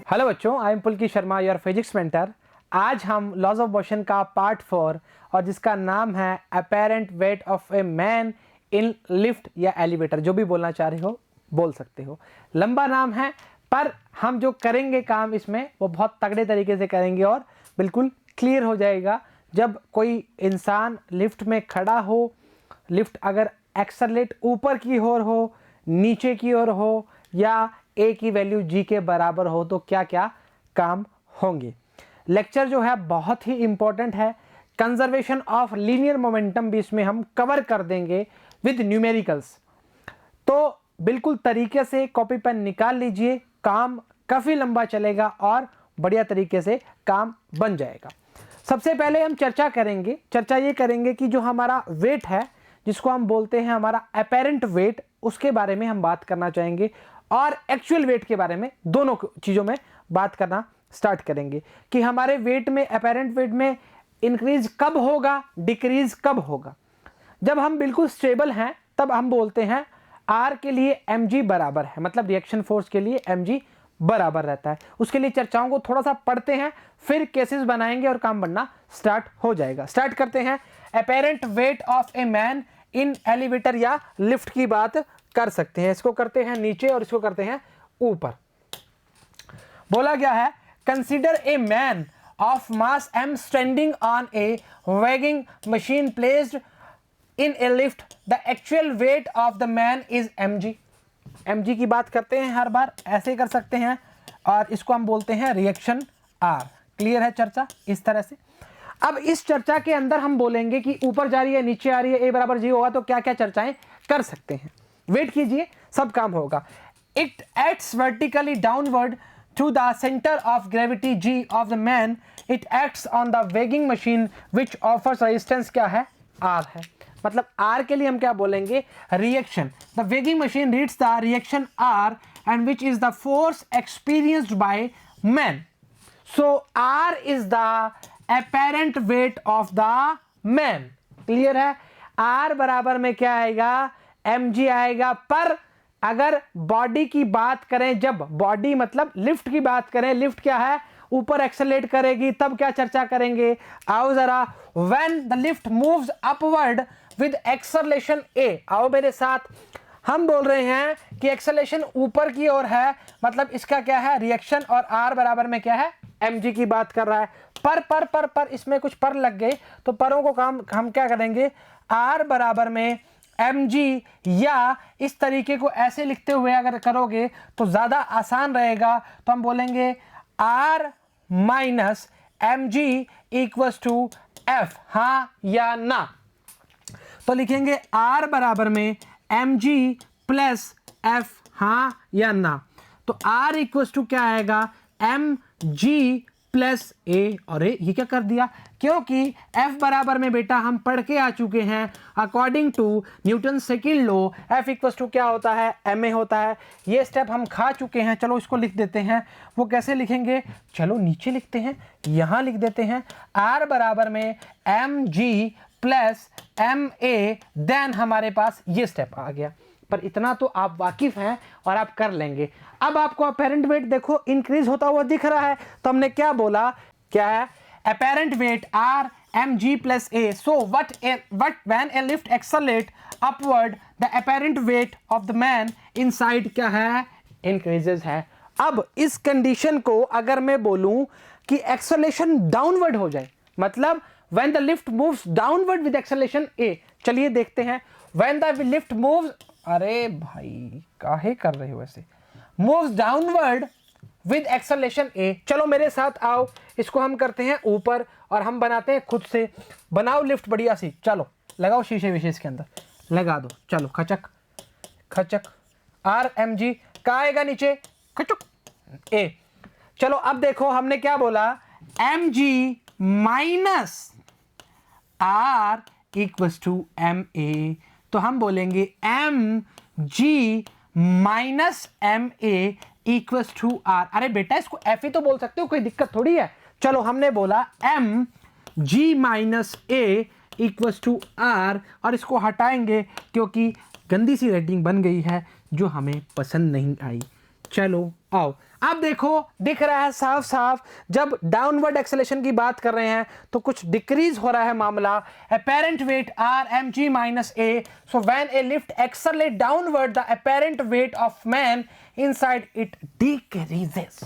Hello बच्चों, I am Pulki Sharma, your physics mentor. आज हम लॉज ऑफ मोशन का पार्ट 4 और जिसका नाम है apparent weight of a man in lift या एलिवेटर, जो भी बोलना चाह रहे हो बोल सकते हो। लंबा नाम है, पर हम जो करेंगे काम इसमें वो बहुत तगड़े तरीके से करेंगे और बिल्कुल क्लियर हो जाएगा। जब कोई इंसान लिफ्ट में खड़ा हो, लिफ्ट अगर एक्सेलरेट ऊपर की ओर हो, नीचे की ओर हो या ए की वैल्यू जी के बराबर हो तो क्या क्या काम होंगे। लेक्चर जो है बहुत ही इंपॉर्टेंट है। कंजर्वेशन ऑफ लीनियर मोमेंटम भी इसमें हम कवर कर देंगे विद न्यूमेरिकल्स। तो बिल्कुल तरीके से कॉपी पेन निकाल लीजिए, काम काफ़ी लंबा चलेगा और बढ़िया तरीके से काम बन जाएगा। सबसे पहले हम चर्चा ये करेंगे कि जो हमारा वेट है, जिसको हम बोलते हैं हमारा अपेरेंट वेट, उसके बारे में हम बात करना चाहेंगे और एक्चुअल वेट के बारे में, दोनों चीज़ों में बात करना स्टार्ट करेंगे कि हमारे वेट में, अपेरेंट वेट में इंक्रीज कब होगा, डिक्रीज कब होगा। जब हम बिल्कुल स्टेबल हैं तब हम बोलते हैं आर के लिए mg बराबर है, मतलब रिएक्शन फोर्स के लिए mg बराबर रहता है। उसके लिए चर्चाओं को थोड़ा सा पढ़ते हैं, फिर केसेस बनाएंगे और काम बनना स्टार्ट हो जाएगा। स्टार्ट करते हैं। Apparent weight of a man in elevator या लिफ्ट की बात कर सकते हैं। इसको करते हैं नीचे और इसको करते हैं ऊपर। बोला गया है, consider a man of mass m standing on A waging machine placed in A lift, the actual weight of the man is mg। mg की बात करते हैं, हर बार ऐसे कर सकते हैं और इसको हम बोलते हैं रिएक्शन r। क्लियर है चर्चा इस तरह से। अब इस चर्चा के अंदर हम बोलेंगे कि ऊपर जा रही है, नीचे आ रही है, a बराबर g होगा तो क्या क्या चर्चाएं कर सकते हैं। वेट कीजिए, सब काम होगा। It acts vertically downward to the center of gravity g of the man. It acts on the weighing machine which offers resistance क्या है, r है। मतलब r के लिए हम क्या बोलेंगे, reaction. The weighing machine reads the reaction r and which is the force experienced by man. So r is the apparent weight of the man. Clear है। r बराबर में क्या आएगा, mg आएगा। पर अगर बॉडी की बात करें, जब बॉडी मतलब लिफ्ट की बात करें, लिफ्ट क्या है, ऊपर एक्सेलरेट करेगी, तब क्या चर्चा करेंगे, आओ जरा। When the lift moves upward with acceleration a, आओ मेरे साथ। हम बोल रहे हैं कि एक्सेलरेशन ऊपर की ओर है, मतलब इसका क्या है, रिएक्शन, और r बराबर में क्या है, mg की बात कर रहा है। पर इसमें कुछ पर लग गए तो परों को काम हम क्या करेंगे, r बराबर में mg, या इस तरीके को ऐसे लिखते हुए अगर करोगे तो ज़्यादा आसान रहेगा। तो हम बोलेंगे r minus mg equals to f, हाँ या ना। तो लिखेंगे r बराबर में mg प्लस f, हाँ या ना। तो r इक्वल्स टू क्या आएगा, mg प्लस ए। और ये क्या कर दिया, क्योंकि f बराबर में बेटा हम पढ़ के आ चुके हैं, according to Newton second law f equals to क्या होता है, ma होता है। ये स्टेप हम खा चुके हैं, चलो इसको लिख देते हैं। वो कैसे लिखेंगे, चलो नीचे लिखते हैं, यहाँ लिख देते हैं r बराबर में mg प्लस ma, देन हमारे पास ये स्टेप आ गया। पर इतना तो आप वाकिफ हैं और आप कर लेंगे। अब आपको अपेरेंट वेट देखो इंक्रीज होता हुआ दिख रहा है, तो हमने क्या बोला, क्या है, apparent wait r mg plus a। So what when A lift accelerate upward, the apparent weight of the man inside क्या है, इंक्रीजेस है। अब इस कंडीशन को अगर मैं बोलूं कि एक्सेलरेशन डाउनवर्ड हो जाए, मतलब when the lift moves downward with acceleration a, चलिए देखते हैं। व्हेन द लिफ्ट मूव्स, अरे भाई काहे कर रहे हो ऐसे, moves downward with acceleration a, चलो मेरे साथ आओ, इसको हम करते हैं ऊपर और हम बनाते हैं खुद से। बनाओ लिफ्ट बढ़िया सी, चलो लगाओ शीशे विशेष इसके अंदर लगा दो, चलो खचक खचक, आर एम जी कहाँ आएगा, नीचे खचक ए। चलो अब देखो हमने क्या बोला, m g minus r equals to m a. तो हम बोलेंगे m g minus m a equals to r. अरे बेटा इसको एफ ही तो बोल सकते हो, कोई दिक्कत थोड़ी है। चलो हमने बोला m g minus a equals to r, और इसको हटाएंगे क्योंकि गंदी सी राइटिंग बन गई है जो हमें पसंद नहीं आई। चलो आओ, अब देखो दिख रहा है साफ साफ, जब डाउनवर्ड एक्सेलेरेशन की बात कर रहे हैं तो कुछ डिक्रीज हो रहा है मामला। apparent weight r mg minus a, so when a lift accelerate downward the apparent weight of man inside it decreases।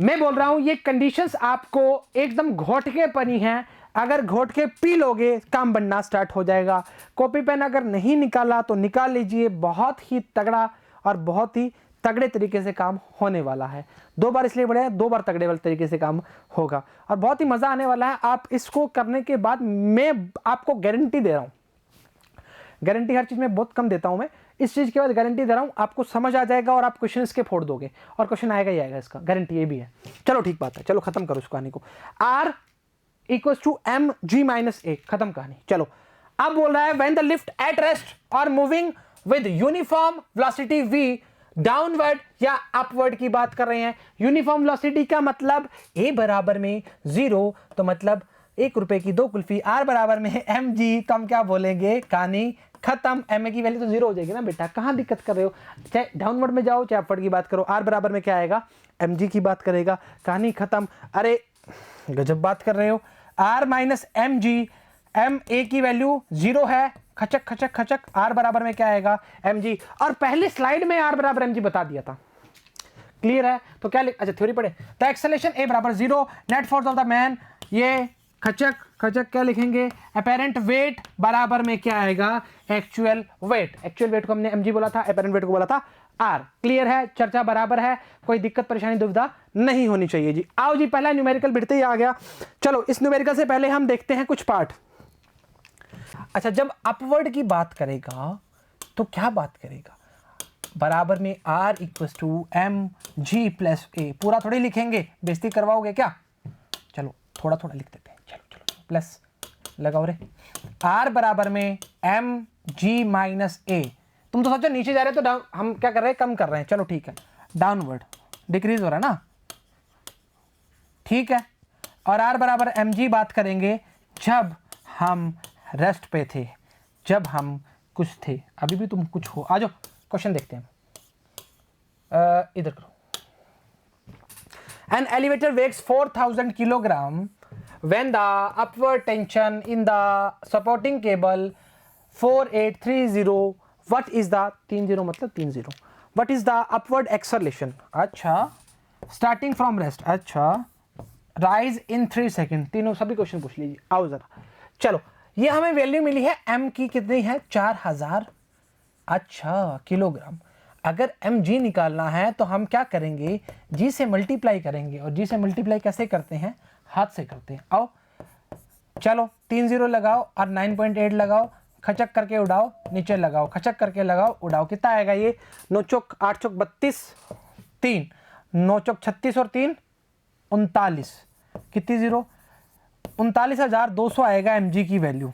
मैं बोल रहा हूं ये कंडीशंस आपको एकदम घोटके पनी हैं, अगर घोटके पी लोगे काम बनना स्टार्ट हो जाएगा। कॉपी पेन अगर नहीं निकाला तो निकाल लीजिए, बहुत ही तगड़ा और बहुत ही तगड़े तरीके से काम होने वाला है। 2 बार इसलिए बढ़िया, 2 बार तगड़े वाले तरीके से काम होगा और बहुत ही मजा आने वाला है। आप इसको करने के बाद मैं आपको गारंटी दे रहा हूं, गारंटी हर चीज में बहुत कम देता हूं मैं, इस चीज के बाद गारंटी दे रहा हूं आपको समझ आ जाएगा और आप क्वेश्चन इसके फोड़ दोगे और क्वेश्चन आएगा ही आएगा, इसका गारंटी ये भी है। चलो ठीक बात है, चलो खत्म करो इस कहानी को। R equals to m g minus a, खत्म कहानी। चलो अब बोल रहा है when the lift at rest और moving with uniform velocity v downward या अपवर्ड की बात कर रहे हैं। यूनिफॉर्म वेलोसिटी का मतलब a बराबर में 0, तो मतलब 1 रुपए की 2 कुल्फी, r बराबर में mg, तो हम क्या बोलेंगे, कहानी खत्म। एम ए की वैल्यू तो 0 हो जाएगी ना बेटा, कहां दिक्कत कर रहे हो, चाहे डाउनवर्ड में जाओ चाहे अपवर्ड की बात करो। r बराबर में क्या आएगा, mg की बात करेगा, कहानी खत्म। अरे गजब बात कर रहे हो, r minus m g, m a की वैल्यू 0 है, खचक खचक खचक, r बराबर में क्या आएगा, mg। और पहली स्लाइड में r बराबर mg बता दिया था, क्लियर है। तो क्या अच्छा थ्योरी पढ़े, द एक्सेलरेशन a बराबर 0, net force of the man, ये खचक खचक क्या लिखेंगे, अपेरेंट वेट बराबर में क्या आएगा, एक्चुअल वेट। एक्चुअल वेट को हमने mg बोला था, अपेरेंट वेट को बोला था r। क्लियर है, चर्चा बराबर है, कोई दिक्कत परेशानी दुविधा नहीं होनी चाहिए जी। आओ जी, पहला न्यूमेरिकल बिड़ते ही आ गया। चलो इस न्यूमेरिकल से पहले हम देखते हैं कुछ पार्ट। अच्छा, जब अपवर्ड की बात करेगा तो क्या बात करेगा, बराबर में r equals to m g plus a, पूरा थोड़ी लिखेंगे, बेइज्जती करवाओगे क्या, चलो थोड़ा थोड़ा लिख देते हैं, चलो चलो प्लस लगाओ रे, r बराबर में एम जी माइनस ए। तुम तो सोचो नीचे जा रहे हो तो हम क्या कर रहे हैं, कम कर रहे हैं, चलो ठीक है, डाउनवर्ड डिक्रीज हो रहा है ना, ठीक है। और r बराबर एम जी बात करेंगे जब हम रेस्ट पे थे, जब हम कुछ थे, अभी भी तुम कुछ हो। आ जाओ क्वेश्चन देखते हैं, इधर करो। An elevator weighs 4000 kilogram when the upward tension in the supporting cable 4830, what is the 30 मतलब 30, what is the upward acceleration, अच्छा starting from rest, अच्छा rise in 3 सेकेंड, तीनों सभी क्वेश्चन पूछ लीजिए। आओ जरा, चलो ये हमें वैल्यू मिली है m की, कितनी है, 4000 अच्छा किलोग्राम। अगर mg निकालना है तो हम क्या करेंगे, g से मल्टीप्लाई करेंगे, और g से मल्टीप्लाई कैसे करते हैं, हाथ से करते हैं। आओ चलो 30 लगाओ और 9.8 लगाओ, खचक करके उड़ाओ, नीचे लगाओ, खचक करके लगाओ, उड़ाओ, कितना आएगा ये, 9 चौक 8 चौक 32, 3 9 चौक 36 और 3 39, कितनी 0, 39,200 आएगा mg की वैल्यू,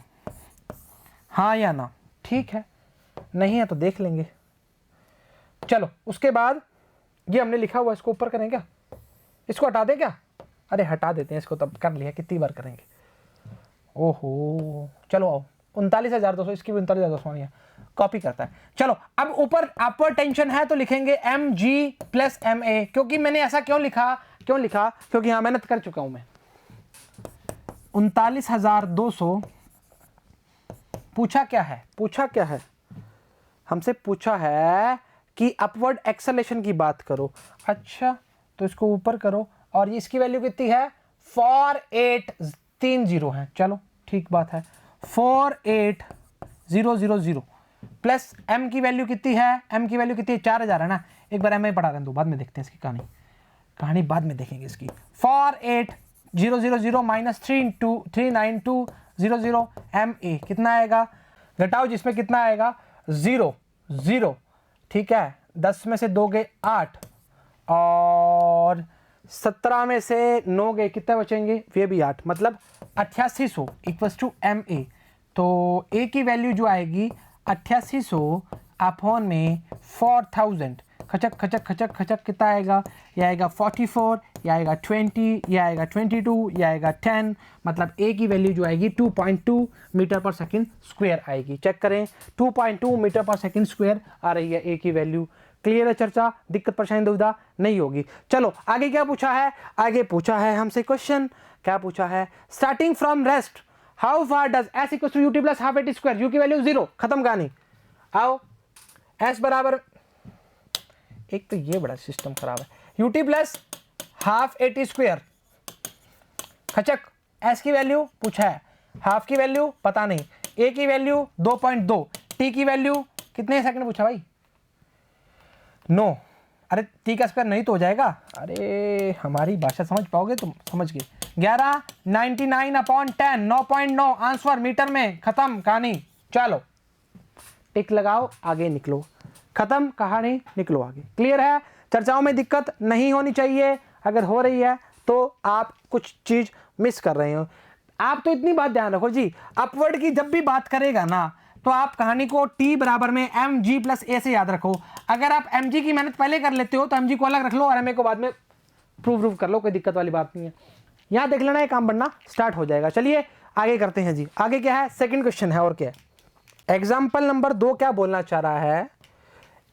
हाँ या ना, ठीक है, नहीं है तो देख लेंगे। चलो उसके बाद ये हमने लिखा हुआ, इसको ऊपर करें क्या, इसको हटा दें क्या, अरे हटा देते हैं इसको, तब कर लिया, कितनी बार करेंगे, ओहो चलो आओ, 39,200, इसकी भी 39,200 नहीं है, कॉपी करता है। चलो अब ऊपर अपवर्ड टेंशन है तो लिखेंगे m g plus m a, क्योंकि मैंने ऐसा क्यों लिखा, क्योंकि हाँ मेहनत कर चुका हूं मैं। 39,200 पूछा क्या है, हमसे पूछा है कि अपवर्ड एक्सेलेरेशन की बात करो, अच्छा तो इसको ऊपर करो, और ये इसकी वैल्यू कितनी है, 4830 है, चलो ठीक बात है, 48000 प्लस m की वैल्यू कितनी है, 4000 है ना, एक बार m पढ़ा दें दो, बाद में देखते हैं इसकी कहानी बाद में देखेंगे इसकी। 48000 माइनस 39200 ma कितना आएगा, घटाओ जिसमें कितना आएगा, 0 0, ठीक है, 10 में से 2 गए 8 और 17 में से 9 गए, कितने बचेंगे, ये भी 8, मतलब 8800 इक्वल्स टू एम ए। तो ए की वैल्यू जो आएगी 8800 अपॉन में 4000, खचक खचक खचक खचक, कितना आएगा, यह आएगा 44, यह आएगा 20, यह आएगा 22, यह आएगा 10, मतलब ए की वैल्यू जो आएगी 2.2 मीटर पर सेकंड स्क्वायर आएगी। चेक करें, 2.2 मीटर पर सेकंड स्क्वायर आ रही है ए की वैल्यू, क्लियर है चर्चा, दिक्कत परेशानी दुविधा नहीं होगी। चलो आगे क्या पूछा है, आगे पूछा है हमसे क्वेश्चन, क्या पूछा है, starting from rest how far does s equal to u t plus half a t square, u की वैल्यू 0, खत्म कहानी। आओ एस बराबर, एक तो ये बड़ा सिस्टम खराब है, u t plus half a t square, खचक, एस की वैल्यू पूछा है, हाफ की वैल्यू पता नहीं, ए की वैल्यू 2.2, टी की वैल्यू कितने सेकंड पूछा भाई, 9, अरे टी का स्क्वायर नहीं तो हो जाएगा, अरे हमारी भाषा समझ पाओगे तुम, समझ गए, 11 99/10, 9.9 आंसर मीटर में, खत्म कहानी। चलो टिक लगाओ, आगे निकलो, खत्म कहानी, निकलो आगे। क्लियर है, चर्चाओं में दिक्कत नहीं होनी चाहिए, अगर हो रही है तो आप कुछ चीज मिस कर रहे हो। आप तो इतनी बात ध्यान रखो जी, अपवर्ड की जब भी बात करेगा ना तो आप कहानी को t बराबर में mg प्लस a से याद रखो। अगर आप mg की मेहनत पहले कर लेते हो तो mg को अलग रख लो और ma को बाद में प्रूव कर लो, कोई दिक्कत वाली बात नहीं है। यहां देख लेना, ये काम बनना स्टार्ट हो जाएगा। चलिए आगे करते हैं जी, आगे क्या है, सेकंड क्वेश्चन है और क्या है। एग्जाम्पल नंबर 2 क्या बोलना चाह रहा है,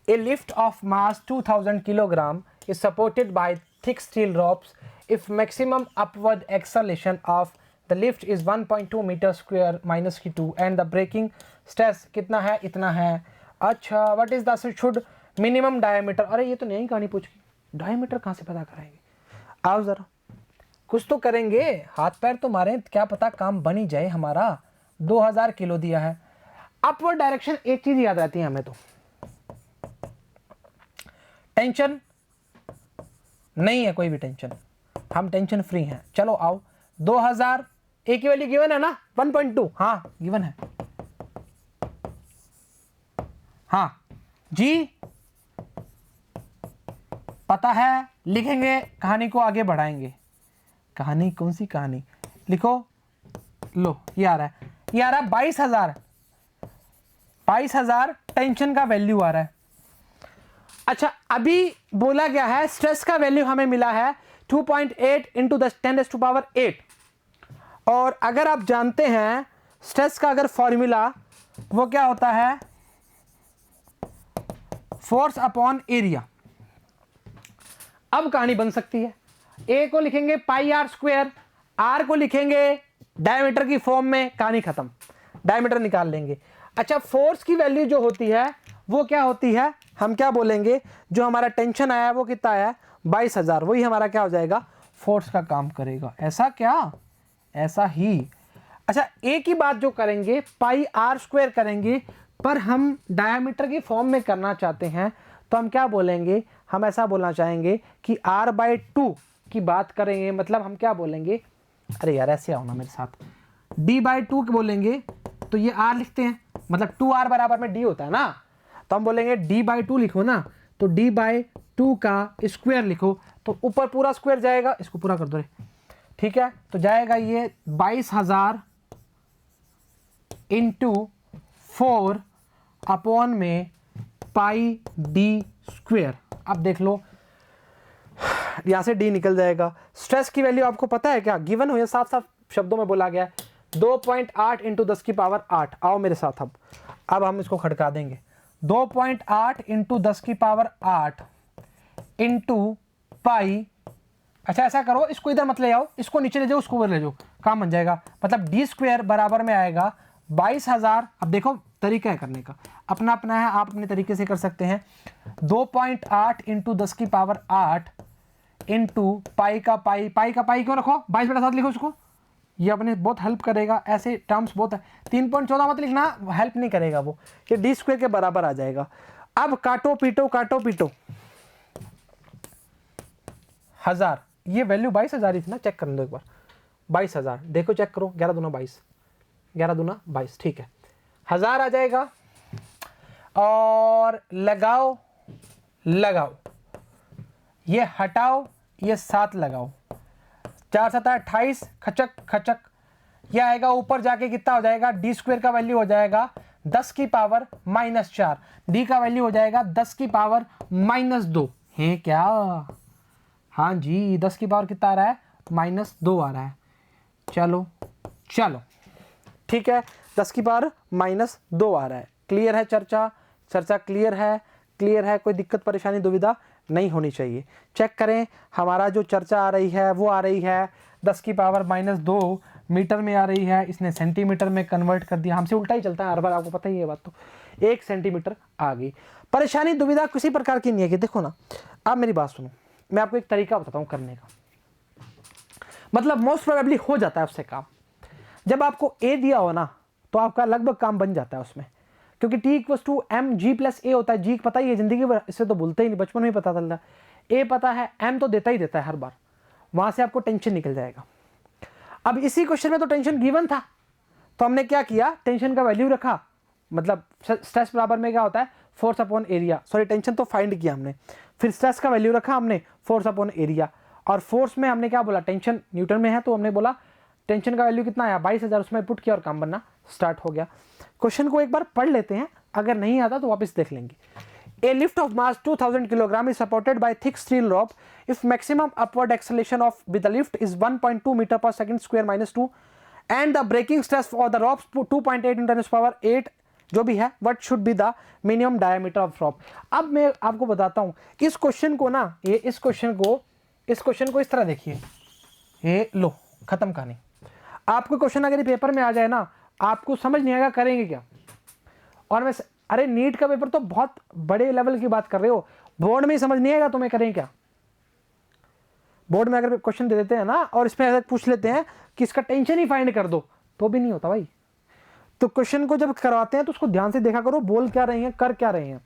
a lift of mass 2000 kilogram is supported by thick steel ropes if maximum upward acceleration of the lift is 1.2 metre square minus की 2 एंड द ब्रेकिंग स्ट्रेस कितना है, इतना है। अच्छा, what is the should minimum diameter, अरे ये तो नई कहानी पूछ गई, डायमीटर कहाँ से पता कराएंगे, आओ जरा कुछ तो करेंगे, हाथ पैर तो मारे, क्या पता काम बन ही जाए हमारा। 2000 किलो दिया है, अपवर्ड डायरेक्शन, एक चीज याद रहती है हमें तो, टेंशन नहीं है, कोई भी टेंशन, हम टेंशन फ्री हैं। चलो आओ, 2000 ए की वैल्यू गिवन है ना, 1.2, हाँ गिवन है, हाँ जी पता है, लिखेंगे, कहानी को आगे बढ़ाएंगे। कहानी कौन सी कहानी, लिखो, लो ये आ रहा है, ये आ रहा है 22,000 टेंशन का वैल्यू आ रहा है। अच्छा अभी बोला गया है स्ट्रेस का वैल्यू हमें मिला है 2.8 इंटू 10⁸, और अगर आप जानते हैं स्ट्रेस का अगर फॉर्मूला वो क्या होता है, फोर्स अपॉन एरिया। अब कहानी बन सकती है, ए को लिखेंगे पाई आर स्क्वायर, आर को लिखेंगे डायमीटर की फॉर्म में, कहानी खत्म, डायमीटर निकाल लेंगे। अच्छा फोर्स की वैल्यू जो होती है वो क्या होती है, हम क्या बोलेंगे, जो हमारा टेंशन आया है वो कितना आया है, 22,000, वही हमारा क्या हो जाएगा, फोर्स का काम करेगा। ऐसा क्या, ऐसा ही। अच्छा ए की बात जो करेंगे पाई आर स्क्वायर करेंगे, पर हम डायमीटर की फॉर्म में करना चाहते हैं तो हम क्या बोलेंगे, हम ऐसा बोलना चाहेंगे कि r/2 की बात करेंगे, मतलब हम क्या बोलेंगे, अरे यार ऐसे आओ ना मेरे साथ, d/2 बोलेंगे तो ये r लिखते हैं, मतलब 2r बराबर में d होता है ना, तो हम बोलेंगे d/2 लिखो ना, तो d/2 का स्क्वायर लिखो, तो ऊपर पूरा स्क्वायर जाएगा, इसको पूरा कर दो रे, ठीक है, तो जाएगा ये 22,000 इंटू 4 अपॉन में पाई डी स्क्वायर। अब देख लो यहां से डी निकल जाएगा। स्ट्रेस की वैल्यू आपको पता है क्या, गिवन हुई है, साफ साफ शब्दों में बोला गया है, 2.8 इंटू 10⁸8। आओ मेरे साथ, अब हम इसको खड़का देंगे, 2.8 इंटू 10⁸8 इंटू पाई। अच्छा ऐसा करो, इसको इधर मत ले आओ, इसको नीचे ले जाओ, उसको ऊपर ले जाओ, काम बन जाएगा, मतलब डी स्क्वायर बराबर में आएगा 22,000। अब देखो तरीका है करने का, अपना अपना है, आप अपने तरीके से कर सकते हैं। 2.8 इंटू 10⁸8 इंटू पाई का पाई, पाई का पाई क्यों रखो, 22/7 लिखो उसको, ये अपने बहुत हेल्प करेगा, ऐसे टर्म्स बहुत है। 3.14 मत लिखना, हेल्प नहीं करेगा वो, ये डी स्क्वायर के बराबर आ जाएगा। अब काटो पीटो, काटो पीटो, 1000, ये वैल्यू 22,000 ही थी ना, चेक कर लो एक बार, 22,000 देखो, चेक करो, 11 दूना 22, 11 दूना 22, ठीक है, 1000 आ जाएगा। और लगाओ लगाओ, ये हटाओ, ये 7 लगाओ, 4 7 28, खचक खचक, ये आएगा ऊपर जाके कितना हो जाएगा, डी स्क्वायर का वैल्यू हो जाएगा 10⁻⁻4, डी का वैल्यू हो जाएगा 10⁻⁻2 है क्या, हाँ जी 10 की पावर कितना आ रहा है, -2 आ रहा है। चलो चलो ठीक है, 10 की पावर -2 आ रहा है। क्लियर है चर्चा, चर्चा क्लियर है, क्लियर है, कोई दिक्कत परेशानी दुविधा नहीं होनी चाहिए। चेक करें, हमारा जो चर्चा आ रही है वो आ रही है 10⁻² मीटर में आ रही है, इसने सेंटीमीटर में कन्वर्ट कर दिया, हमसे उल्टा ही चलता है हर बार, आपको पता ही है बात। तो 1 सेंटीमीटर आ गई। परेशानी दुविधा किसी प्रकार की नहीं है कि देखो ना, आप मेरी बात सुनो, मैं आपको एक तरीका बताता हूँ करने का, मतलब मोस्ट प्रोबेबली हो जाता है उससे काम। जब आपको ए दिया हो ना तो आपका लगभग काम बन जाता है उसमें, क्योंकि T=mg+a होता है। जी पता ही है जिंदगी भर, इससे तो भूलते ही नहीं, बचपन में ही पता चलता है। ए पता है, एम तो देता ही देता है हर बार, वहां से आपको टेंशन निकल जाएगा। अब इसी क्वेश्चन में तो टेंशन गिवन था, तो हमने क्या किया, टेंशन का वैल्यू रखा, मतलब स्ट्रेस बराबर में क्या होता है, force upon area, sorry tension तो फाइंड किया हमने, फिर स्ट्रेस का वैल्यू रखा हमने, फोर्स अपॉन एरिया, और फोर्स में हमने क्या बोला, टेंशन न्यूटन में है, तो हमने बोला टेंशन का वैल्यू कितना आया, 22,000, उसमें पुट किया और काम बनना स्टार्ट हो गया। क्वेश्चन को एक बार पढ़ लेते हैं, अगर नहीं आता तो वापस देख लेंगे। A lift of mass 2000 kg is supported by thick steel rope if maximum upward acceleration of with the lift is 1.2 meter per second square minus 2 and the braking stress for the rope 2.8 into 10⁻8 जो भी है, what should be the minimum diameter of rope। अब मैं आपको बताता हूँ इस question को ना, ये इस क्वेश्चन को इस तरह देखिए, ये लो खत्म कहानी। आपको क्वेश्चन अगर पेपर में आ जाए ना, आपको समझ नहीं आएगा करेंगे क्या। और मैं, अरे नीट का पेपर तो बहुत बड़े लेवल की बात कर रहे हो, बोर्ड में ही समझ नहीं आएगा तो मैं करें क्या। बोर्ड में अगर क्वेश्चन दे देते हैं ना और इसमें ऐसा पूछ लेते हैं कि इसका टेंशन ही फाइंड कर दो, तो भी नहीं होता भाई। तो क्वेश्चन को जब करवाते हैं तो उसको ध्यान से देखा करो, बोल क्या रहे हैं, कर क्या रहे हैं,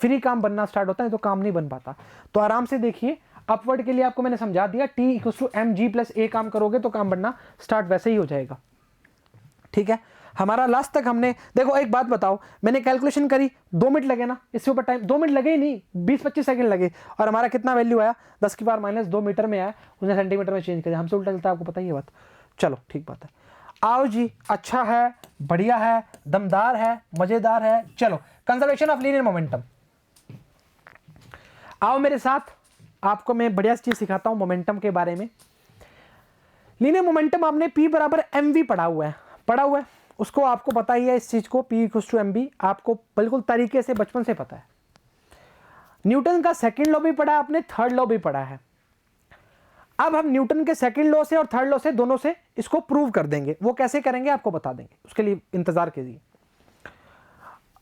फिर ही काम बनना स्टार्ट होता है, तो काम नहीं बन पाता। तो आराम से देखिए, अपवर्ड के लिए आपको मैंने समझा दिया, T=mg+a काम करोगे तो काम बनना स्टार्ट वैसे ही हो जाएगा। ठीक है, हमारा लास्ट तक हमने देखो, एक बात बताओ, मैंने कैलकुलेशन करी 2 मिनट लगे ना, इससे ऊपर टाइम 2 मिनट लगे ही नहीं, 20-25 सेकंड लगे, और हमारा कितना वैल्यू आया, 10⁻² मीटर में आया, उसने सेंटीमीटर में चेंज किया, हमसे उल्टा चलता है, आपको पता ही है बात। चलो ठीक बात है, आओ जी, अच्छा है, बढ़िया है, दमदार है, मजेदार है। चलो, कंजर्वेशन ऑफ लीनियर मोमेंटम, आओ मेरे साथ, आपको मैं बढ़िया चीज सिखाता हूं मोमेंटम के बारे में। लीनियर मोमेंटम आपने P = mv पढ़ा हुआ है, उसको आपको पता ही है, इस चीज को P=mv आपको बिल्कुल तरीके से बचपन से पता है। न्यूटन का सेकंड लॉ भी पढ़ा है आपने, थर्ड लॉ भी पढ़ा है। अब हम न्यूटन के सेकंड लॉ से और थर्ड लॉ से, दोनों से इसको प्रूव कर देंगे। वो कैसे करेंगे आपको बता देंगे, उसके लिए इंतजार कीजिए।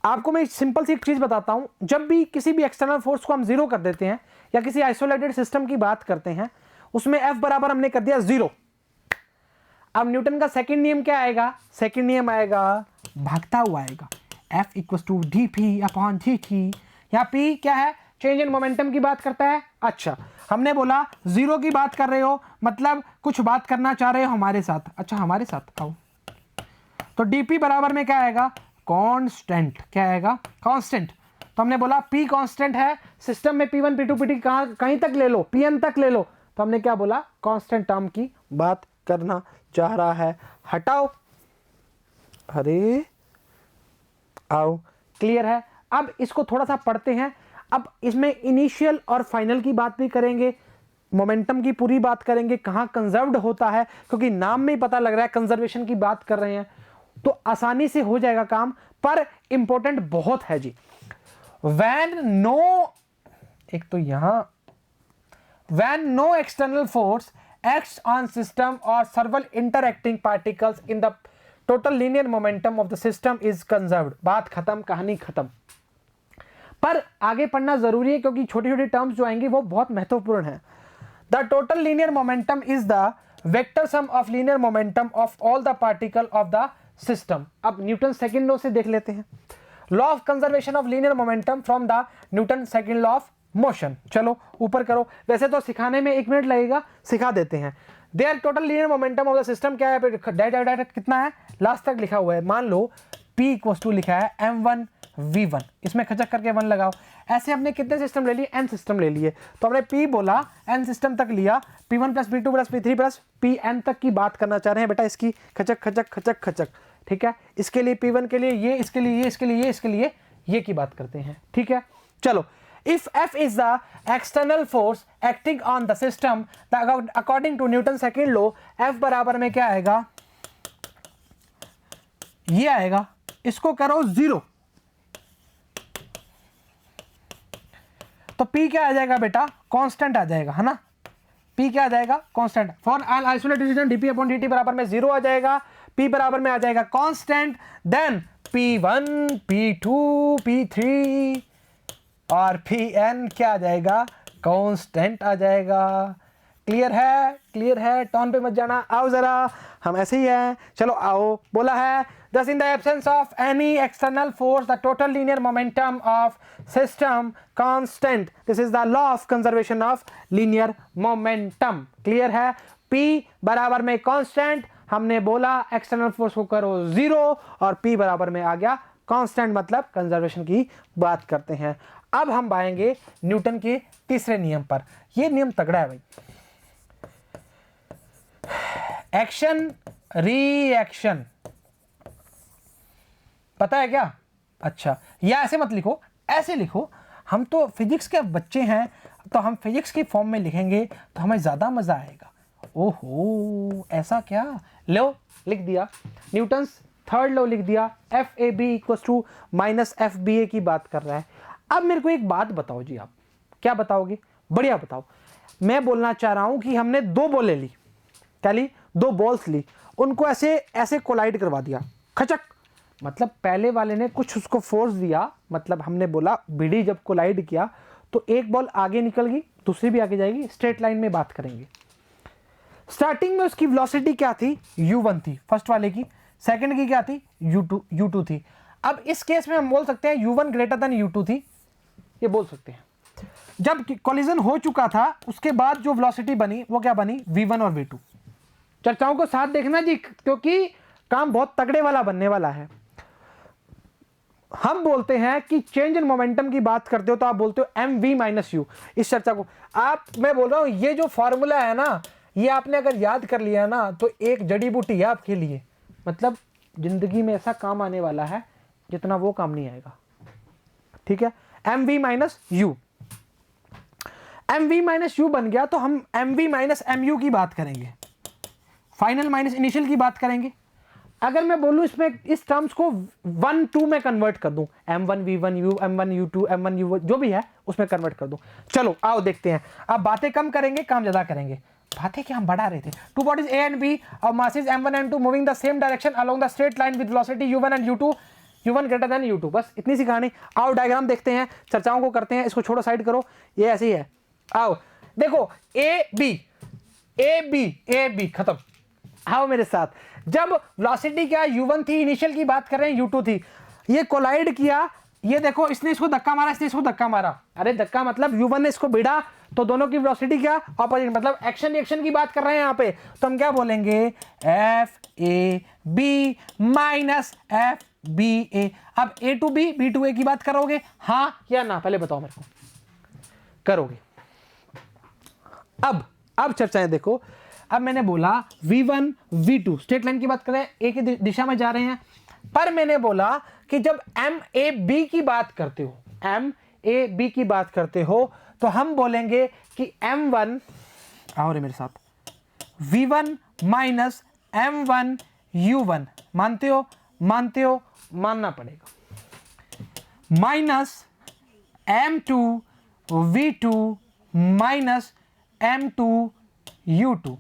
आपको मैं सिंपल सी एक चीज बताता हूं, जब भी किसी भी एक्सटर्नल फोर्स को हम जीरो कर देते हैं या किसी आइसोलेटेड सिस्टम की बात करते हैं, उसमें F बराबर हमने कर दिया 0। अब न्यूटन का सेकंड नियम क्या आएगा, सेकंड नियम आएगा भागता हुआ आएगा, F=dP/dt। या P क्या है, चेंज इन मोमेंटम की बात करता है। अच्छा, हमने बोला 0 की बात कर रहे हो, मतलब कुछ बात करना चाह रहे हो हमारे साथ। अच्छा, हमारे साथ आओ, तो dP बराबर में क्या आएगा, कांस्टेंट। क्या आएगा, कांस्टेंट। तो हमने बोला P कांस्टेंट है, सिस्टम में P1 P2 P3 कहीं तक ले लो, Pn तक ले लो, तो हमने क्या बोला, कांस्टेंट टर्म की बात करना चाह रहा है। हटाओ, अरे आओ, क्लियर है। अब इसको थोड़ा सा पढ़ते हैं। अब इसमें इनिशियल और फाइनल की बात भी करेंगे, मोमेंटम की पूरी बात करेंगे, कहां कंजर्व्ड होता है, क्योंकि नाम में ही पता लग रहा है कंजर्वेशन की बात कर रहे हैं, तो आसानी से हो जाएगा काम, पर इंपॉर्टेंट बहुत है जी। व्हेन नो, एक तो यहां, when no external force acts on system or several interacting particles in the total linear momentum of the system is conserved। बात खत्म, कहानी खत्म। पर आगे पढ़ना जरूरी है, क्योंकि छोटी छोटी टर्म्स जो आएंगी वो बहुत महत्वपूर्ण है। The total linear momentum is the vector sum of linear momentum of all the particle of the system। अब न्यूटन सेकेंड लॉ से देख लेते हैं, law of conservation of linear momentum from the Newton second law of motion. चलो ऊपर करो, वैसे तो सिखाने में 1 मिनट लगेगा, सिखा देते हैं। Their total linear momentum of the system क्या है, डायरेक्ट कितना है, लास्ट तक लिखा हुआ है। मान लो P लिखा है m1v1, इसमें खचक करके 1 लगाओ। ऐसे हमने कितने सिस्टम ले लिए, n सिस्टम ले लिए, तो हमने P बोला, n सिस्टम तक लिया, P1 + P2 + P3 + Pn तक की बात करना चाह रहे हैं बेटा, इसकी खचक खचक खचक खचक। ठीक है, इसके लिए P1 के लिए ये, इसके लिए ये, इसके लिए ये, इसके लिए ये की बात करते हैं। ठीक है, चलो, if F is the external force acting on the system, according to Newton's second law, F बराबर में क्या आएगा, ये आएगा, इसको करो 0। तो P क्या आ जाएगा बेटा, कांस्टेंट आ जाएगा, है ना। P क्या आ जाएगा, constant. For an isolated system dp/dt बराबर में 0 आ जाएगा, P बराबर में आ जाएगा constant, then P1 P2 P3 और Pn क्या आ जाएगा, कांस्टेंट आ जाएगा। क्लियर है, क्लियर है, टर्न पे मत जाना। आओ जरा, हम ऐसे ही हैं, चलो आओ। बोला है thus in the absence of any external force the total linear momentum of system constant. This is the law of conservation of linear momentum. Clear है। P बराबर में कांस्टेंट, हमने बोला एक्सटर्नल फोर्स को करो 0 और P बराबर में आ गया कांस्टेंट, मतलब कंजर्वेशन की बात करते हैं। अब हम आएंगे न्यूटन के तीसरे नियम पर। यह नियम तगड़ा है भाई। एक्शन रिएक्शन, पता है क्या? अच्छा, या ऐसे मत लिखो, ऐसे लिखो। हम तो फिजिक्स के बच्चे हैं, तो हम फिजिक्स की फॉर्म में लिखेंगे तो हमें ज़्यादा मज़ा आएगा। ओहो, ऐसा क्या? लो, लिख दिया, न्यूटन्स थर्ड लॉ लिख दिया, FAB equals to minus FBA की बात कर रहा है। अब मेरे को एक बात बताओ जी, आप क्या बताओगे? बढ़िया बताओ। मैं बोलना चाह रहा हूं कि हमने दो बॉलें ली, क्या ली? दो बॉल्स ली, उनको ऐसे ऐसे कोलाइड करवा दिया, खचक। मतलब पहले वाले ने कुछ उसको फोर्स दिया, मतलब हमने बोला बीडी जब कोलाइड किया तो एक बॉल आगे निकल गई, दूसरी भी आगे जाएगी, स्ट्रेट लाइन में बात करेंगे। स्टार्टिंग में उसकी वेलोसिटी क्या थी? u1 थी फर्स्ट वाले की, सेकंड की क्या थी? u2 थी। अब इस केस में हम बोल सकते हैं u1 ग्रेटर देन u2 थी, ये बोल सकते हैं। जब कोलिजन हो चुका था उसके बाद जो वेलोसिटी बनी वो क्या बनी? v1 और v2। चर्चाओं को साथ देखना जी, क्योंकि काम बहुत तगड़े वाला बनने वाला है। हम बोलते हैं कि चेंज इन मोमेंटम की बात करते हो तो आप बोलते हो mv माइनस यू। इस चर्चा को आप, मैं बोल रहा हूं ये जो फॉर्मूला है ना, ये आपने अगर याद कर लिया ना तो एक जड़ी बूटी है आपके लिए। मतलब जिंदगी में ऐसा काम आने वाला है जितना वो काम नहीं आएगा। ठीक है, mv minus you, mv minus you बन गया तो हम mv माइनस mu की बात करेंगे, फाइनल माइनस इनिशियल की बात करेंगे। अगर मैं बोलूं इसमें इस टर्म्स को 1 2 में कन्वर्ट कर दूं, m1 v1 u m1 u2 m1 u जो भी है उसमें कन्वर्ट कर दूं। चलो आओ देखते हैं। अब बातें कम करेंगे, काम ज्यादा करेंगे। बातें क्या हम बढ़ा रहे थे? Two bodies A and B और masses m1 and 2 moving the same direction along the straight line with velocity u1 and u2, u1 greater than u2। बस इतनी सी कहानी। आओ डायग्राम देखते हैं, चर्चाओं को करते हैं। इसको छोड़ो, साइड करो, ये ऐसे ही है। आओ देखो, A B खत्म। आओ मेरे साथ। जब वेलोसिटी क्या u1 थी, इनिशियल की बात कर रहे हैं u2 थी, ये कोलाइड किया, ये देखो इसने इसको धक्का मारा, इसने इसको धक्का मारा। अरे धक्का मतलब u1 ने इसको भिड़ा, तो दोनों की वेलोसिटी क्या? ऑपोजिट, मतलब एक्शन रिएक्शन की बात कर रहे हैं यहाँ पे। तो हम क्या बोलेंगे? FAB minus FBA। अब A to B, B to A की बात करोगे, हाँ या ना? पहले बताओ मेरे को, करोगे? अब चर्चाएं देखो। अब मैंने बोला v1 v2 स्ट्रेट लाइन की बात करें, एक ही दिशा में जा रहे हैं, पर मैंने बोला कि जब MAB की बात करते हो, MAB की बात करते हो तो हम बोलेंगे कि m1, आओ रे मेरे साथ, v1 माइनस m1 u1। मानते हो? मानते हो? मानना पड़ेगा। Minus m2 v2 minus m2 u2।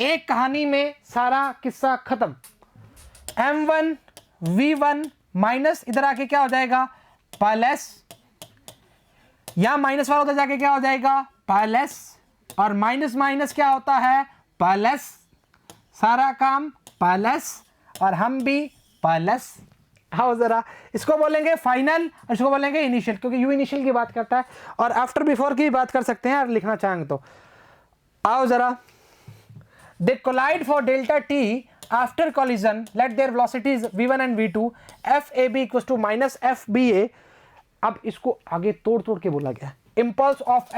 एक कहानी में सारा किस्सा खत्म। m1 v1 माइनस, इधर आके क्या हो जाएगा? प्लस, या माइनस वाला उधर जाके क्या हो जाएगा? प्लस, और माइनस माइनस क्या होता है? प्लस। सारा काम प्लस, और हम भी प्लस। आओ जरा, इसको बोलेंगे फाइनल और इसको बोलेंगे इनिशियल, क्योंकि यू इनिशियल की बात करता है, और आफ्टर बिफोर की बात कर सकते हैं अगर लिखना चाहेंगे तो। आओ जरा, they collide for delta t after collision, let their velocities v1 and v2, FAB equals to minus FBA। अब इसको आगे तोड़ तोड़ के बोला गया, impulse of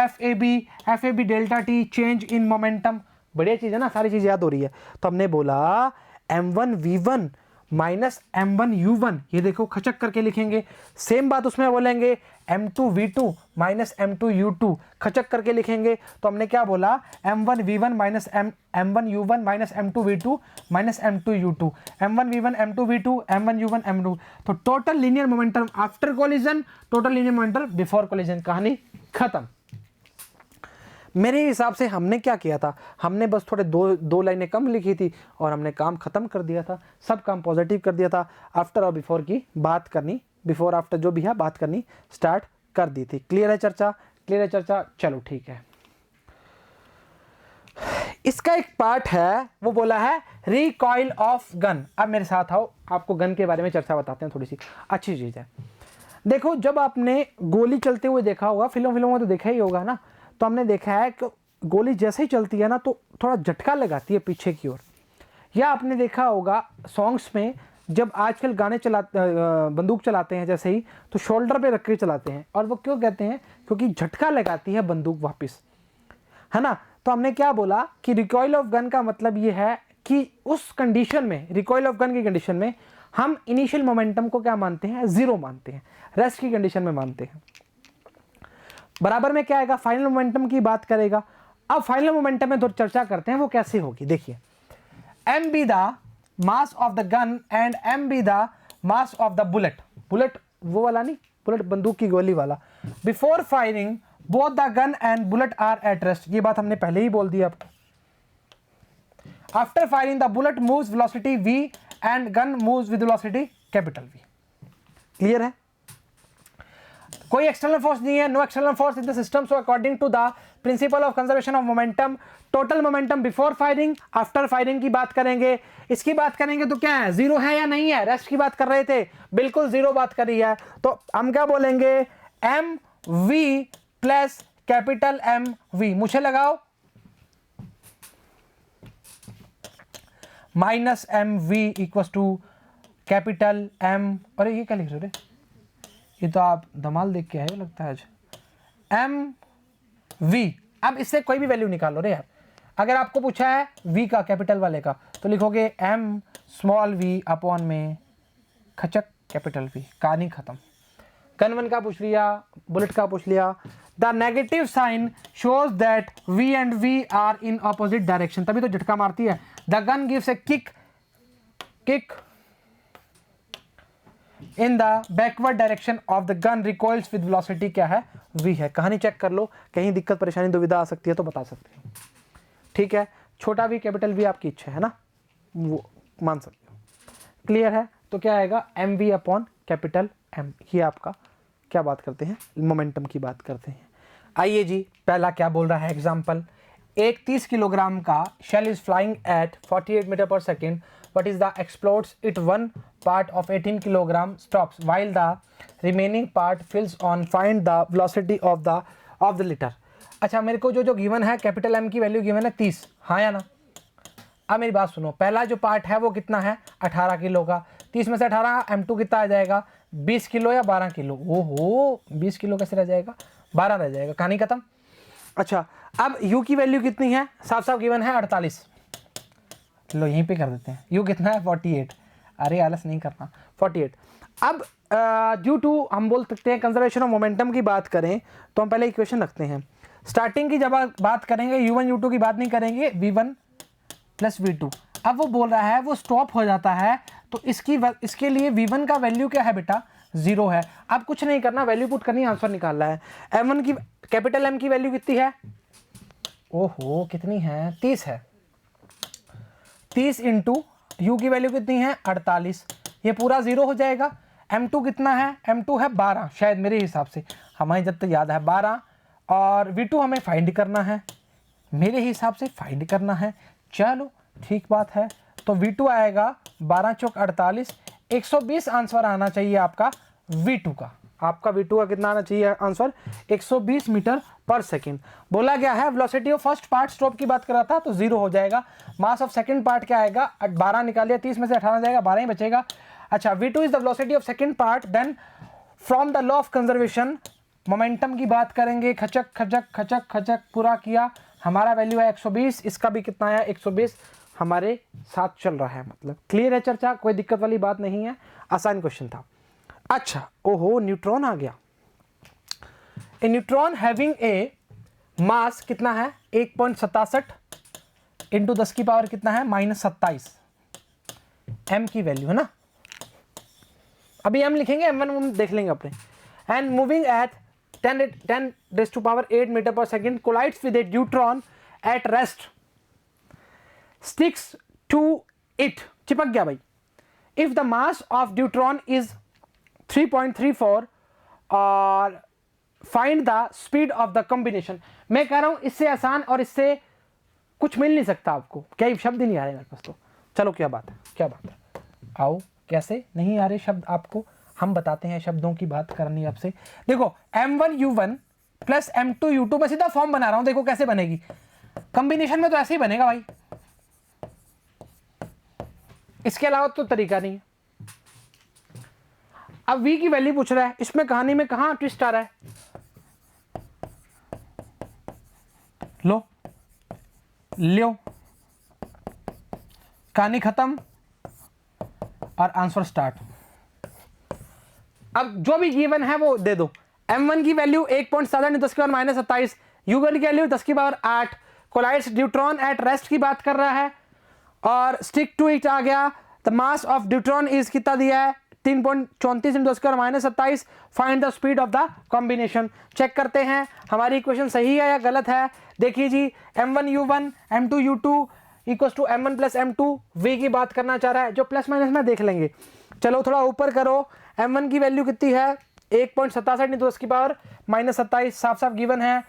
FAB delta t change in momentum। बढ़िया चीज है ना, सारी चीज याद हो रही है। तो हमने बोला m1 v1 minus m1 u1, ये देखो खचक करके लिखेंगे। सेम बात उसमें बोलेंगे m2 v2 minus m2 u2, खचक करके लिखेंगे। तो हमने क्या बोला? m1 v1 minus m1 u1 minus m2 v2 minus m2 u2, m1 v1 m2 v2 m1 u1 m2। तो total linear momentum after collision, total linear momentum before collision. कहानी खत्म। मेरे हिसाब से हमने क्या किया था, हमने बस थोड़े दो लाइनें कम लिखी थी और हमने काम खत्म कर दिया था, सब काम पॉजिटिव कर दिया था। आफ्टर और बिफोर की बात करनी, बिफोर आफ्टर जो भी है बात करनी स्टार्ट कर दी थी। क्लियर है चर्चा? क्लियर है चर्चा? चलो ठीक है। इसका एक पार्ट है, वो बोला है रिकॉइल ऑफ गन। अब मेरे साथ आओ, आपको गन के बारे में चर्चा बताते हैं, थोड़ी सी अच्छी चीज़ है। देखो, जब आपने गोली चलते हुए देखा होगा, फिल्मों में तो देखा ही होगा ना, तो हमने देखा है कि गोली जैसे ही चलती है ना तो थोड़ा झटका लगाती है पीछे की ओर। या आपने देखा होगा सॉन्ग्स में, जब आजकल गाने बंदूक चलाते हैं जैसे ही, तो शोल्डर पे रख के चलाते हैं। और वो क्यों कहते हैं? क्योंकि झटका लगाती है बंदूक वापस, है ना। तो हमने क्या बोला कि रिकॉइल ऑफ गन का मतलब ये है कि उस कंडीशन में, रिकॉइल ऑफ गन की कंडीशन में हम इनिशियल मोमेंटम को क्या मानते हैं? जीरो मानते हैं, रेस्ट की कंडीशन में मानते हैं। बराबर में क्या आएगा? फाइनल मोमेंटम की बात करेगा। अब फाइनल मोमेंटम में थोड़ी चर्चा करते हैं, वो कैसे होगी। देखिए, m be the mass of the gun and m be the mass of the bullet। Bullet वो वाला नहीं, बुलेट बंदूक की गोली वाला। Before firing both the gun and bullet are at rest। ये बात हमने पहले ही बोल दी आपको। After firing the bullet moves velocity v and gun moves with velocity capital V। Clear है? कोई एक्सटर्नल फोर्स नहीं है, no external force in the system, so according to the principle of conservation of momentum, total momentum before firing, after firing की बात करेंगे। इसकी बात करेंगे तो क्या है? जीरो है या नहीं है? रेस्ट की बात कर रहे थे, बिल्कुल जीरो बात करी है। तो हम क्या बोलेंगे? M v plus capital m v, मुझे लगाओ, minus m v equal to capital m. अरे ये क्या लिख रहे हो? ये तो आप धमाल देख के आए हो लगता है आज। एम वी, अब इससे कोई भी वैल्यू निकालो रे यार। अगर आपको पूछा है वी का, कैपिटल वाले का, तो लिखोगे एम स्मॉल वी अपॉन में खचक कैपिटल वी, कहानी खत्म। गन वन का पूछ लिया, बुलेट का पूछ लिया। The negative sign shows that we and we are in opposite direction, तभी तो झटका मारती है। The gun gives a kick in the backward direction of the gun recoils with velocity क्या है? v है। कहानी चेक कर लो, कहीं दिक्कत परेशानी दुविधा आ सकती है तो बता सकते हो। ठीक है, छोटा v कैपिटल V आपकी इच्छा है ना, वो मान सकते हो। क्लियर है? तो क्या आएगा? M v upon capital m। ये आपका क्या बात करते हैं? मोमेंटम की बात करते हैं। आइए जी, पहला क्या बोल रहा है एग्जाम्पल। एक 30 किलोग्राम का shell is flying at 48 metre per second, but is the explodes it one part of 18 kilogram stops while the remaining part fills on, find the velocity of the liter। अच्छा, मेरे को जो given है capital M की value given है 30, हाँ या ना। अब मेरी बात सुनो, पहला जो पार्ट है वो कितना है? 18 किलो का। 30 में से 18, M2 कितना आ जाएगा? 20 किलो या 12 किलो? ओहो, 20 किलो कैसे रह जाएगा? 12 रह जाएगा, कहानी खत्म। अच्छा, अब U की वैल्यू कितनी है? साफ साफ गिवन है 48। लो यहीं पे कर देते हैं। यू कितना है? 48। अरे आलस नहीं करना, 48। अब ड्यू टू हम बोल सकते हैं कंजर्वेशन ऑफ मोमेंटम की बात करें तो हम पहले इक्वेशन रखते हैं। स्टार्टिंग की जब बात करेंगे u1 u2 की बात नहीं करेंगे, v1 प्लस v2। अब वो बोल रहा है वो स्टॉप हो जाता है, तो इसके लिए v1 का वैल्यू क्या है बेटा? 0 है। अब कुछ नहीं करना, वैल्यू पुट करनी, आंसर निकालना है। m1 की, कैपिटल M की वैल्यू कितनी है? ओहो, कितनी है? 30 है। 30 इंटू यू की वैल्यू कितनी है? 48। ये पूरा 0 हो जाएगा। m2 कितना है? m2 है 12, शायद मेरे हिसाब से, हमें जब तक याद है 12। और v2 हमें फाइंड करना है, मेरे हिसाब से फाइंड करना है। चलो ठीक बात है, तो v2 आएगा 12 चौक 48, 120 आंसर आना चाहिए आपका v2 का। आपका v2 का कितना आना चाहिए आंसर? 120 metre per second. बोला गया है velocity of first part stop की बात कर रहा था, तो 0 हो जाएगा। मास ऑफ सेकंड पार्ट क्या आएगा? 12 निकालिए, 30 में से 18 जाएगा, 12 ही बचेगा। अच्छा, v2 is the velocity of second part, then from the law of conservation momentum की बात करेंगे। खचक खचक खचक खचक पूरा किया, हमारा वैल्यू है 120, इसका भी कितना है? 120 हमारे साथ चल रहा है। मतलब क्लियर है चर्चा, कोई दिक्कत वाली बात नहीं है, आसान क्वेश्चन था। अच्छा, ओहो, न्यूट्रॉन आ गया। ए न्यूट्रॉन हैविंग ए मास कितना है? 1.67 इंटू 10 की पावर कितना है? -27 m की वैल्यू है ना। अभी m लिखेंगे, m1 देख लेंगे अपने। And moving at 10⁸ metre per second collides with a neutron at rest, sticks to it, चिपक गया भाई. If the mass of neutron is 3.34 और find the speed of the combination. मैं कह रहा हूं इससे आसान और इससे कुछ मिल नहीं सकता आपको. क्या ये शब्द नहीं आ रहे मेरे पास तो. चलो क्या बात है, क्या बात है. आओ, कैसे नहीं आ रहे शब्द आपको, हम बताते हैं. शब्दों की बात करनी आपसे. देखो M1U1 प्लस M2U2, मैं सीधा फॉर्म बना रहा हूं. देखो कैसे बनेगी. कॉम्बिनेशन में तो ऐसे ही बनेगा भाई, इसके अलावा तो तरीका नहीं है. अब V की वैल्यू पूछ रहा है. इसमें कहानी में कहां ट्विस्ट आ रहा है. लो लो, कहानी खत्म और आंसर स्टार्ट. अब जो भी गिवन है वो दे दो. M1 की वैल्यू 1.7 10 की पावर माइनस 27, U1 की वैल्यू 10 की power 8, collides neutron at rest की बात कर रहा है और स्टिक टू इट आ गया. The mass of neutron is कितना दिया है 3.34 × 10 की power minus 27. Find the speed of the combination. Check करते हैं हमारी इक्वेशन सही है या गलत है. देखिए जी, M1U1 M2U2 equals to M1 plus M2. V की बात करना चाह रहा है, जो प्लस माइनस में देख लेंगे. चलो थोड़ा ऊपर करो. M1 की वैल्यू कितनी है 1.67 × 10 की पावर माइनस 27, साफ साफ गिवन है.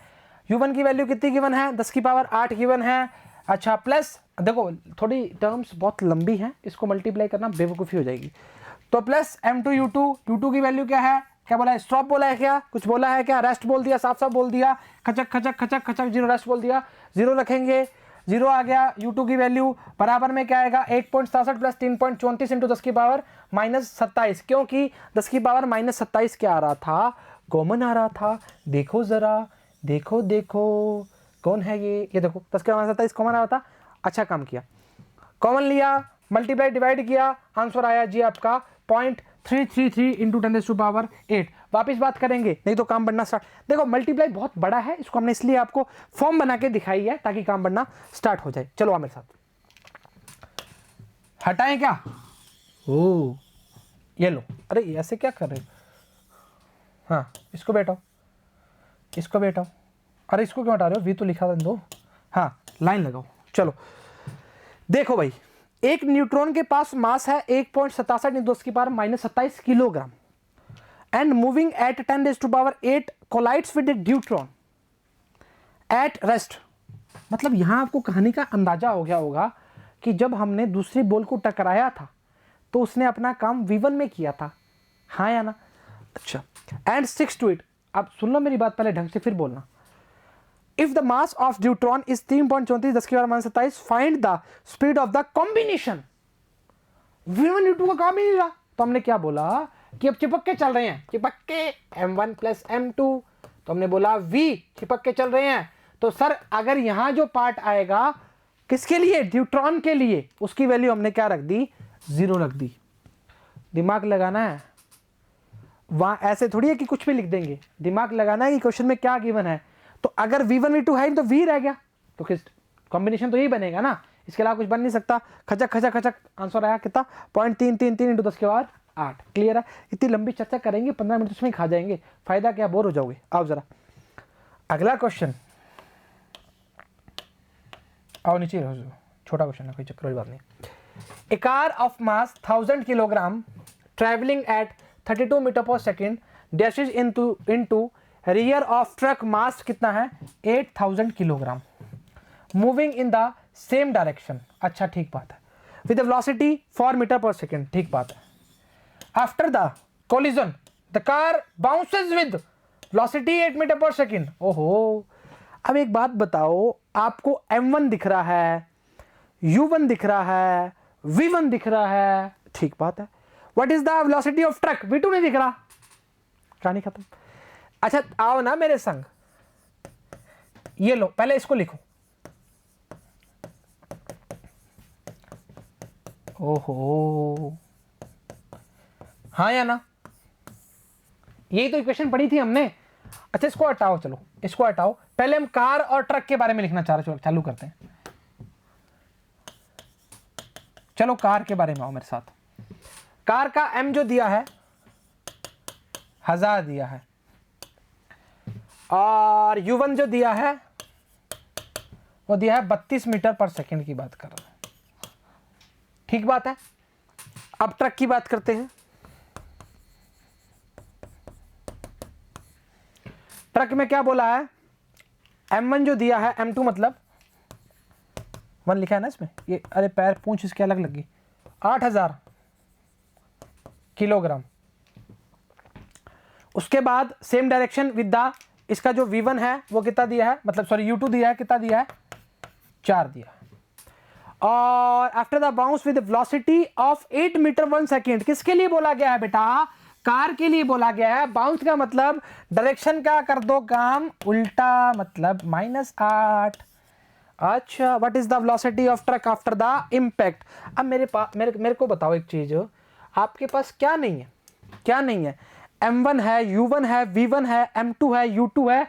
U1 की वैल्यू कितनी गिवन है 10 की पावर 8 गिवन है. अच्छा, प्लस देखो थोड़ी टर्म्स बहुत लंबी हैं, इसको मल्टीप्लाई करना बेवकूफ़ी हो जाएगी. तो प्लस M2U2, U2 की वैल्यू क्या है, क्या बोला है, स्टॉप बोला है, क्या कुछ बोला है, क्या रेस्ट बोल दिया, साफ साफ बोल दिया, खचक खचक खचक खचक जीरो रेस्ट बोल दिया. जीरो रखेंगे, जीरो आ गया. U2 की वैल्यू बराबर में क्या आएगा 1.67 प्लस 3.34 × 10 की पावर माइनस 27, क्योंकि 10 की पावर माइनस 27 क्या आ रहा था, कॉमन आ रहा था. देखो जरा, देखो देखो कौन है ये देखो 10 की पावर 27 कॉमन आ रहा था. अच्छा काम किया, कॉमन लिया, मल्टीप्लाई डिवाइड किया, आंसर आया जी आपका 0.333 × 10⁸8. वापिस बात करेंगे नहीं तो काम बनना स्टार्ट. देखो मल्टीप्लाई बहुत बड़ा है, इसको हमने इसलिए आपको फॉर्म बना के दिखाई है ताकि काम बनना स्टार्ट हो जाए. चलो आ मेरे साथ. हटाएं क्या, ओ ये लो. अरे ऐसे क्या कर रहे हो. हाँ इसको बैठाओ, इसको बैठाओ. अरे इसको क्यों हटा रहे हो, वी तो लिखा दो. हाँ लाइन लगाओ. चलो देखो भाई, एक न्यूट्रॉन के पास मास है 1.67 × 10 की power minus 27 kilogram and moving at 10⁸8 collides with a neutron at rest. मतलब यहां आपको कहानी का अंदाजा हो गया होगा कि जब हमने दूसरी बॉल को टकराया था तो उसने अपना काम V1 में किया था, हाँ या ना. अच्छा, एंड स्टिक्स टू इट. अब सुन लो मेरी बात पहले ढंग से फिर बोलना. If the mass of neutron is 3.34 10 की power minus 27, find the speed of the combination. V1 U2 का काम ही नहीं रहा, तो हमने क्या बोला कि अब चिपक के चल रहे हैं, चिपक के M1 प्लस M2, तो हमने बोला V चिपक के चल रहे हैं. तो सर अगर यहां जो पार्ट आएगा किसके लिए, न्यूट्रॉन के लिए, उसकी वैल्यू हमने क्या रख दी, 0 रख दी. दिमाग लगाना है वहां, ऐसे थोड़ी है कि कुछ भी लिख देंगे. दिमाग लगाना है कि क्वेश्चन में क्या गिवन है. तो अगर V1 V2 है तो V रह गया, तो किस कॉम्बिनेशन तो यही बनेगा ना, इसके अलावा कुछ बन नहीं सकता. खचक खचक खचक आंसर आया कितना 0.333 × 10 की पावर 8. क्लियर है. इतनी लंबी चर्चा करेंगे 15 मिनट उसमें खा जाएंगे, फायदा क्या, बोर हो जाओगे. आओ जरा अगला क्वेश्चन, आओ नीचे रहो, छोटा क्वेश्चन है, कोई चक्कर वाली बात नहीं. A car of mass 1000 kilogram travelling at 32 metre per second dashes into rear of truck mass कितना है 8000 kilogram moving in the same direction. अच्छा ठीक बात है. With velocity 4 metre per second, ठीक बात है. After the collision the car bounces with velocity 8 metre per second. ओहो, अब एक बात बताओ, आपको M1 दिख रहा है, U1 दिख रहा है, V1 दिख रहा है, ठीक बात है. What is the velocity of truck, V2 नहीं दिख रहा, कहानी खत्म. अच्छा आओ ना मेरे संग, ये लो पहले इसको लिखो. ओहो, हाँ या ना, यही तो इक्वेशन पढ़ी थी हमने. अच्छा इसको हटाओ, चलो इसको हटाओ. पहले हम कार और ट्रक के बारे में लिखना चाह रहे, चलो चालू करते हैं. चलो कार के बारे में आओ मेरे साथ. कार का M जो दिया है 1000 दिया है, और u1 जो दिया है वो दिया है 32 मीटर पर सेकंड की बात कर रहा है। ठीक बात है। अब ट्रक की बात करते हैं। ट्रक में क्या बोला है, m1 जो दिया है, m2 मतलब 1 लिखा है ना इसमें, ये अरे पैर पूंछ इसके अलग लगी, 8000 किलोग्राम। उसके बाद सेम डायरेक्शन विद द, इसका जो v1 है वो कितना दिया है, मतलब सॉरी u2 दिया है, कितना दिया है, 4 दिया है। और after the bounce with velocity of 8 metre 1 second, किसके लिए बोला गया है बेटा, कार के लिए बोला गया है। बाउंस का मतलब डायरेक्शन का कर दो काम उल्टा, मतलब -8। अच्छा, what is the velocity of truck after the impact. अब मेरे को बताओ एक चीज, आपके पास क्या नहीं है, क्या नहीं है, m1 है, u1 है, v1 है, m2 है, u2 है,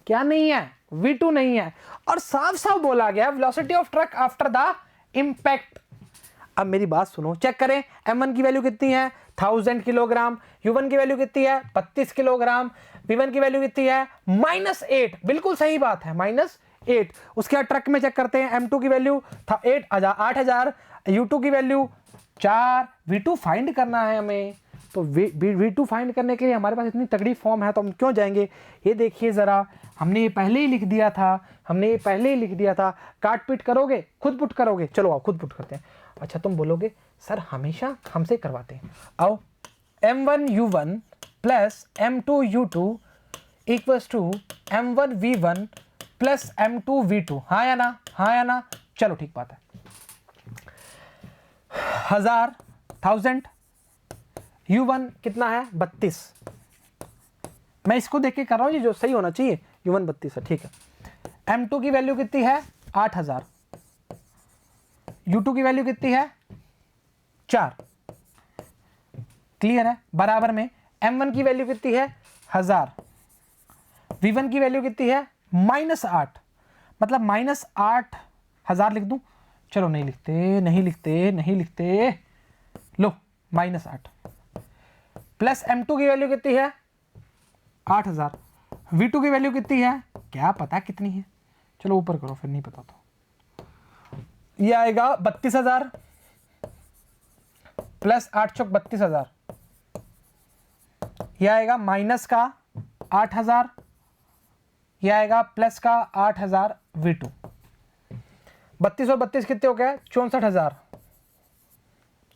क्या नहीं है, v2 नहीं है। और साफ साफ बोला गया velocity of truck after the impact. अब मेरी बात सुनो, चेक करें, m1 की वैल्यू कितनी है 1000 किलोग्राम, u1 की वैल्यू कितनी है 32 किलोग्राम, v1 की वैल्यू कितनी है -8। बिल्कुल सही बात है, -8। उसके बाद ट्रक में चेक करते हैं, m2 की वैल्यू था 8000, u2 की वैल्यू 4, v2 फाइंड करना है हमें। तो v2 फाइंड करने के लिए हमारे पास इतनी तगड़ी फॉर्म है तो हम क्यों जाएंगे। ये देखिए जरा, हमने ये पहले ही लिख दिया था, हमने ये पहले ही लिख दिया था। काट पीट करोगे, खुद पुट करोगे, चलो आओ खुद पुट करते हैं। अच्छा तुम बोलोगे सर हमेशा हमसे करवाते हैं, आओ m1 u1 plus m2 u2 equals to m1 v1 plus m2 v2, हाँ या ना, हाँ या ना, चलो ठीक बात है। 1000 u1 कितना है 32, मैं इसको देख के कर रहा हूँ, ये जो सही होना चाहिए, u1 32 है, ठीक है। m2 की वैल्यू कितनी है 8000, u2 की वैल्यू कितनी है 4, क्लियर है। बराबर में m1 की वैल्यू कितनी है 1000, v1 की वैल्यू कितनी है -8, मतलब -8000 लिख दूं, चलो नहीं लिखते, लो -8 प्लस m2 की वैल्यू कितनी है 8000, v2 की वैल्यू कितनी है क्या पता कितनी है, चलो ऊपर करो फिर नहीं पता तो ये आएगा 32000 प्लस 8 चौक 32000, यह आएगा माइनस का 8000, यह आएगा प्लस का 8000 v2। 32 और 32 कितने हो गए 64000,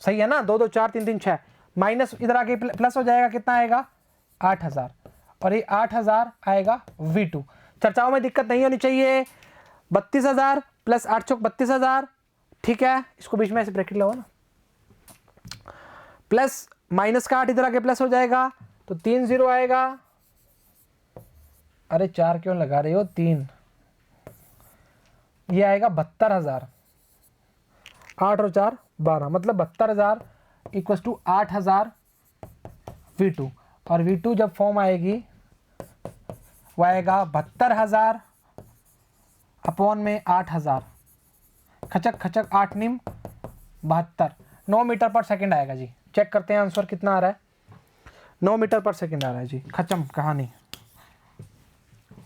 सही है ना, 2 2 4 3 3 6, माइनस इधर आके प्लस हो जाएगा, कितना आएगा 8000, और ये 8000 आएगा v2। चर्चाओं में दिक्कत नहीं होनी चाहिए। 32000 प्लस 8 चौक 32000, ठीक है, इसको बीच में ऐसे ब्रैकेट लगाओ ना, प्लस माइनस का 8 इधर आके प्लस हो जाएगा, तो 3 0 आएगा, अरे 4 क्यों लगा रहे हो 3, ये आएगा 72000, 8 और 4 12, मतलब 72000 इक्वल टू 8000 v2, और v2 जब फॉर्म आएगी वो आएगा 72000 अपॉन में 8000, खचक खचक 8 निम 72, 9 मीटर पर सेकंड आएगा जी। चेक करते हैं आंसर कितना आ रहा है, 9 मीटर पर सेकंड आ रहा है जी, खत्म कहानी।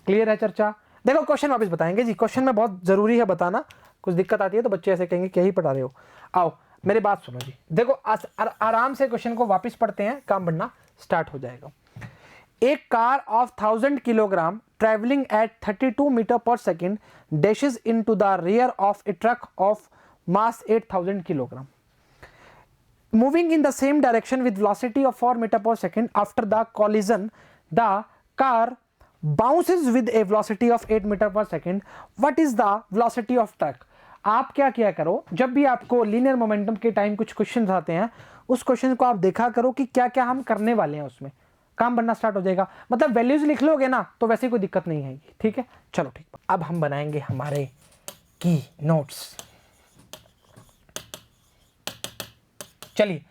क्लियर है चर्चा। देखो क्वेश्चन वापस बताएंगे जी, क्वेश्चन में बहुत जरूरी है बताना, कुछ दिक्कत आती है तो बच्चे ऐसे कहेंगे क्या ही पढ़ा रहे हो। आओ मेरी बात सुनो जी, देखो आराम से क्वेश्चन को वापस पढ़ते हैं, काम बढ़ना स्टार्ट हो जाएगा। एक car of 1000 kilogram travelling at 32 metre per second dashes into the rear of a truck of mass 8000 kilogram moving in the same direction with velocity of 4 meter per second. After the collision the car bounces with a velocity of 8 meter per second. What is the velocity of truck? आप क्या किया करो, जब भी आपको linear momentum के time कुछ question आते हैं, उस क्वेश्चन को आप देखा करो कि क्या क्या हम करने वाले हैं, उसमें काम बनना स्टार्ट हो जाएगा। मतलब वैल्यूज लिख लोगे ना तो वैसे कोई दिक्कत नहीं आएगी, ठीक है। चलो ठीक, अब हम बनाएंगे हमारे की नोट्स। चलिए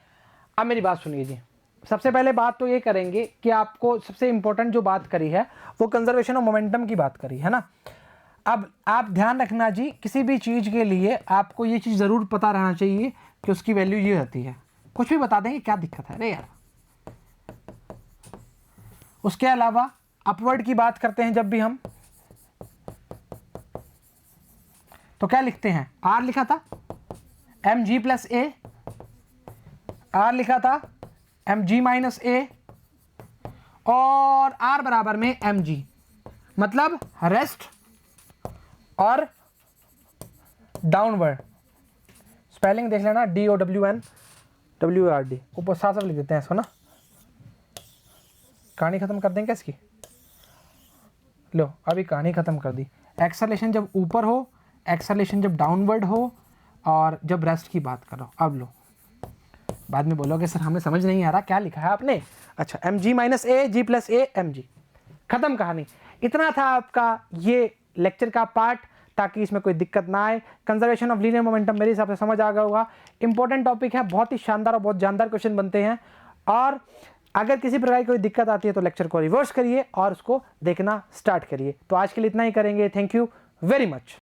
अब मेरी बात सुनिए जी, सबसे पहले बात तो ये करेंगे कि आपको सबसे इंपॉर्टेंट जो बात करी है वो कंजर्वेशन ऑफ मोमेंटम की बात करी है ना। अब आप ध्यान रखना जी, किसी भी चीज़ के लिए आपको ये चीज़ ज़रूर पता रहना चाहिए कि उसकी वैल्यू ये होती है। कुछ भी बता देंगे क्या दिक्कत है, अरे यार। उसके अलावा अपवर्ड की बात करते हैं जब भी हम, तो क्या लिखते हैं, आर लिखा था m g plus a, r लिखा था एम जी माइनस ए, और आर बराबर में एम जी, मतलब रेस्ट और डाउनवर्ड। स्पेलिंग देख लेना, DOWN WARD, ऊपर साफ साफ लिख देते हैं इसको ना, कहानी खत्म कर देंगे इसकी। लो अभी कहानी खत्म कर दी। एक्सेलेरेशन जब ऊपर हो, एक्सेलेरेशन जब डाउनवर्ड हो, और जब रेस्ट की बात करो। अब लो, बाद में बोलोगे सर हमें समझ नहीं आ रहा क्या लिखा है आपने। अच्छा, एम जी माइनस ए, जी प्लस ए, एम जी, खत्म कहानी। इतना था आपका ये लेक्चर का पार्ट, ताकि इसमें कोई दिक्कत ना आए। कंजर्वेशन ऑफ लीनियर मोमेंटम मेरे हिसाब से समझ आ गया होगा। इंपॉर्टेंट टॉपिक है, बहुत ही शानदार और बहुत जानदार क्वेश्चन बनते हैं। और अगर किसी प्रकार की कोई दिक्कत आती है तो लेक्चर को रिवर्स करिए और उसको देखना स्टार्ट करिए। तो आज के लिए इतना ही करेंगे। Thank you very much.